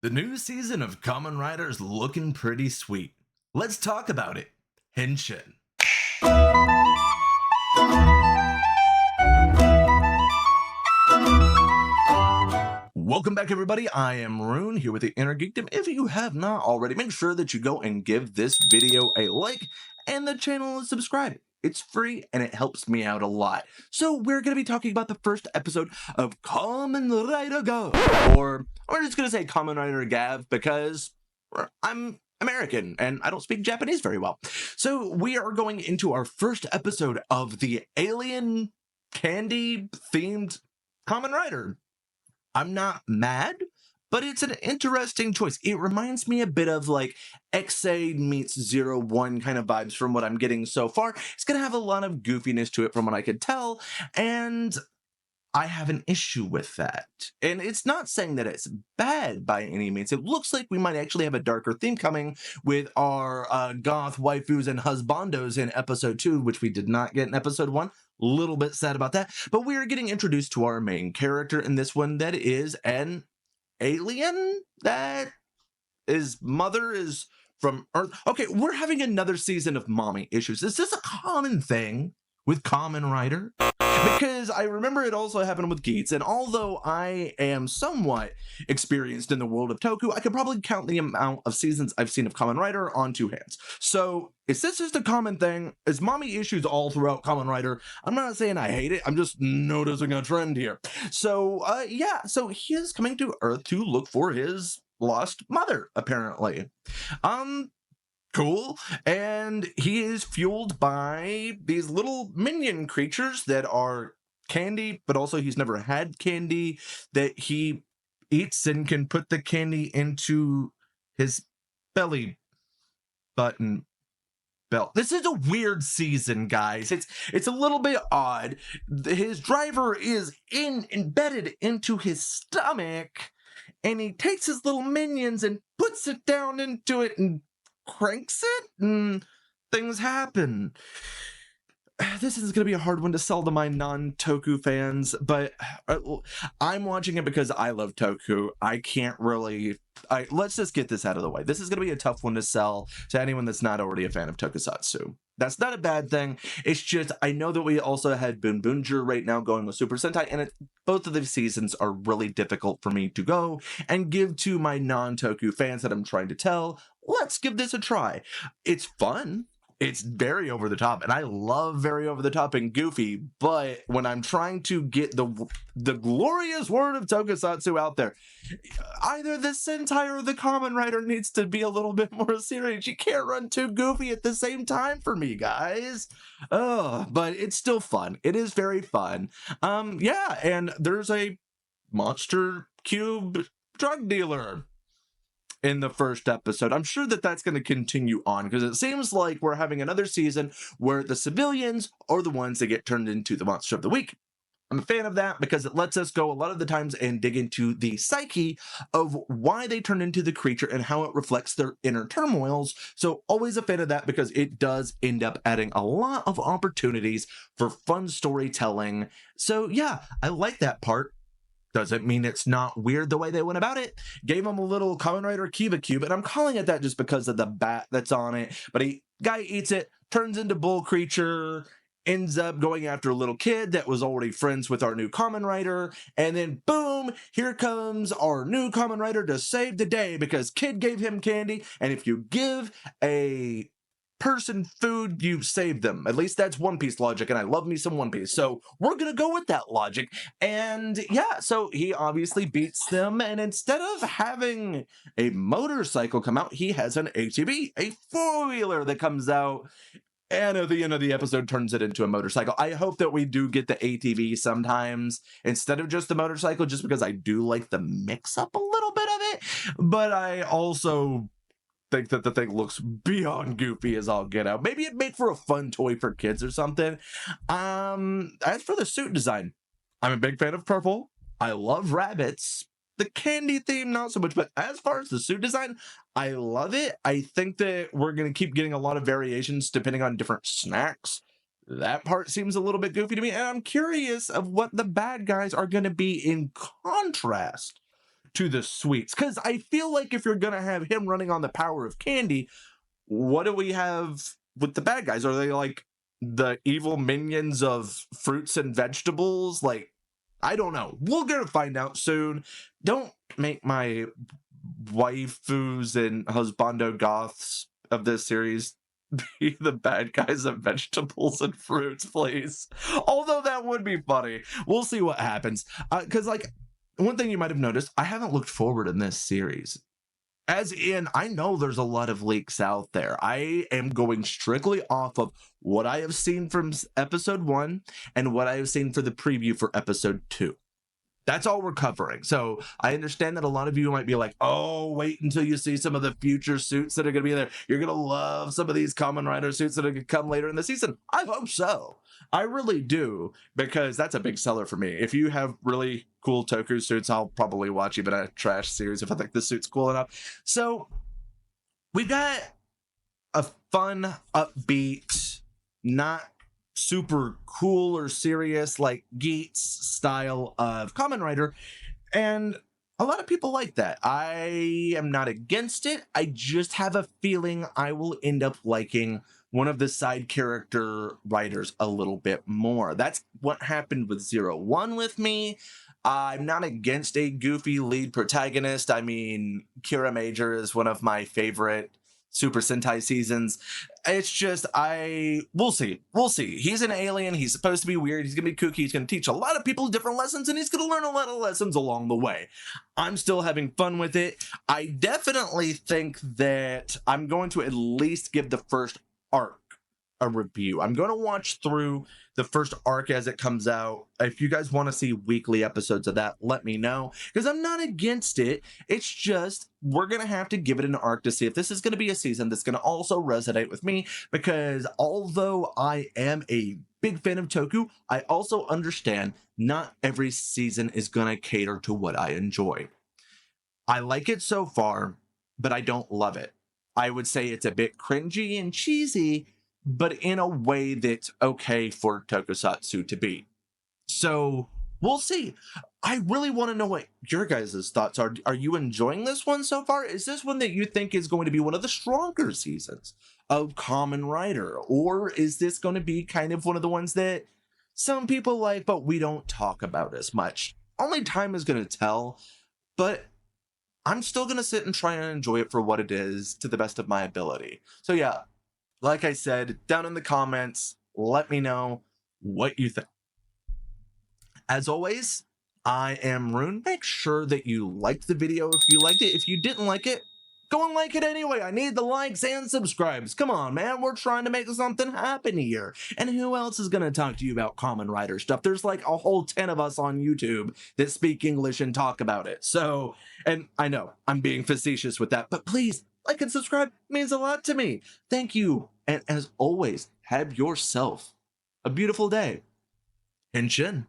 The new season of Kamen Rider's looking pretty sweet. Let's talk about it. Henshin. Welcome back, everybody. I am Rune here with the Inner Geekdom. If you have not already, make sure that you go and give this video a like and the channel a subscribe. It's free and it helps me out a lot. So we're going to be talking about the first episode of Kamen Rider Gavv, or we're just going to say Kamen Rider Gavv because I'm American and I don't speak Japanese very well. So we are going into our first episode of the alien candy themed Kamen Rider. I'm not mad, but it's an interesting choice. It reminds me a bit of like XA meets 01 kind of vibes from what I'm getting so far. It's going to have a lot of goofiness to it from what I could tell, and I have an issue with that. And it's not saying that it's bad by any means. It looks like we might actually have a darker theme coming with our goth waifus and husbandos in episode 2, which we did not get in episode 1. Little bit sad about that, but we are getting introduced to our main character in this one that is an alien that his mother is from Earth. Okay, we're having another season of mommy issues. Is this a common thing with Kamen Rider? Because I remember it also happened with Geats, and although I am somewhat experienced in the world of Toku, I could probably count the amount of seasons I've seen of Kamen Rider on 2 hands. So, is this just a common thing? Is mommy issues all throughout Kamen Rider? I'm not saying I hate it, I'm just noticing a trend here. So, yeah, so he is coming to Earth to look for his lost mother, apparently. Cool. And he is fueled by these little minion creatures that are candy, but also he's never had candy that he eats and can put the candy into his belly button belt. This is a weird season, guys. It's a little bit odd. His driver is embedded into his stomach, and he takes his little minions and puts it down into it and cranks it and things happen. This is going to be a hard one to sell to my non-Toku fans, but I'm watching it because I love Toku. I can't really... let's just get this out of the way. This is going to be a tough one to sell to anyone that's not already a fan of Tokusatsu. That's not a bad thing. It's just, I know that we also had Bunbunjir right now going with Super Sentai, and both of the seasons are really difficult for me to go and give to my non-Toku fans that I'm trying to tell. Let's give this a try. It's fun. It's very over the top, and I love very over the top and goofy, but when I'm trying to get the glorious word of Tokusatsu out there, either the Sentai or the Kamen Rider needs to be a little bit more serious. You can't run too goofy at the same time for me, guys. But it's still fun. It is very fun. Yeah, and there's a monster cube drug dealer in the first episode. I'm sure that that's going to continue on because it seems like we're having another season where the civilians are the ones that get turned into the monster of the week. I'm a fan of that because it lets us go a lot of the times and dig into the psyche of why they turn into the creature and how it reflects their inner turmoils. So always a fan of that because it does end up adding a lot of opportunities for fun storytelling. So yeah, I like that part. Doesn't mean it's not weird the way they went about it. Gave him a little Kamen Rider Kiva Cube, and I'm calling it that just because of the bat that's on it. But guy eats it, turns into Bull Creature, ends up going after a little kid that was already friends with our new Kamen Rider, and then boom, here comes our new Kamen Rider to save the day because kid gave him candy, and if you give a person food, you save them. At least that's One Piece logic, and I love me some One Piece. So we're gonna go with that logic. And yeah, so he obviously beats them, and instead of having a motorcycle come out, he has an ATV, a four-wheeler that comes out, and at the end of the episode turns it into a motorcycle. I hope that we do get the ATV sometimes instead of just the motorcycle, just because I do like the mix up a little bit of it, but I also think that the thing looks beyond goofy as all get out. Maybe it'd make for a fun toy for kids or something. As for the suit design, I'm a big fan of purple. I love rabbits. The candy theme, not so much, but as far as the suit design, I love it. I think that we're going to keep getting a lot of variations depending on different snacks. That part seems a little bit goofy to me, and I'm curious of what the bad guys are going to be in contrast to the sweets. Because I feel like if you're going to have him running on the power of candy, what do we have with the bad guys? Are they like the evil minions of fruits and vegetables? Like, I don't know. We're going to find out soon. Don't make my waifus and husbando goths of this series be the bad guys of vegetables and fruits, please. Although that would be funny. We'll see what happens. Because, like, one thing you might have noticed, I haven't looked forward in this series. As in, I know there's a lot of leaks out there. I am going strictly off of what I have seen from episode 1 and what I have seen for the preview for episode 2. That's all we're covering. So I understand that a lot of you might be like, oh, wait until you see some of the future suits that are going to be there. You're going to love some of these Kamen Rider suits that are going to come later in the season. I hope so. I really do, because that's a big seller for me. If you have really cool Toku suits, I'll probably watch even a trash series if I think the suit's cool enough. So we've got a fun, upbeat, not super cool or serious like Geats style of Kamen Rider, and a lot of people like that. I am not against it. I just have a feeling I will end up liking one of the side character writers a little bit more. That's what happened with 01 with me. I'm not against a goofy lead protagonist. I mean, Kira Major is one of my favorite Super Sentai seasons. It's just, we'll see. We'll see. He's an alien. He's supposed to be weird. He's going to be kooky. He's going to teach a lot of people different lessons, and he's going to learn a lot of lessons along the way. I'm still having fun with it. I definitely think that I'm going to at least give the first arc a review. I'm going to watch through the first arc as it comes out. If you guys want to see weekly episodes of that, let me know, because I'm not against it. It's just, we're going to have to give it an arc to see if this is going to be a season that's going to also resonate with me, because although I am a big fan of Toku, I also understand not every season is going to cater to what I enjoy. I like it so far, but I don't love it. I would say it's a bit cringy and cheesy, but in a way that's okay for tokusatsu to be. So we'll see. I really want to know what your guys' thoughts are. Are you enjoying this one so far? Is this one that you think is going to be one of the stronger seasons of Kamen Rider? Or is this going to be kind of one of the ones that some people like, but we don't talk about as much? Only time is going to tell, but I'm still going to sit and try and enjoy it for what it is to the best of my ability. So yeah, like I said, down in the comments, let me know what you think. As always, I am Rune. Make sure that you liked the video if you liked it. If you didn't like it, go and like it anyway. I need the likes and subscribes. Come on, man. We're trying to make something happen here. And who else is going to talk to you about Kamen Rider stuff? There's like a whole 10 of us on YouTube that speak English and talk about it. So, and I know I'm being facetious with that, but please, like and subscribe. It means a lot to me. Thank you. And as always, have yourself a beautiful day. Henshin.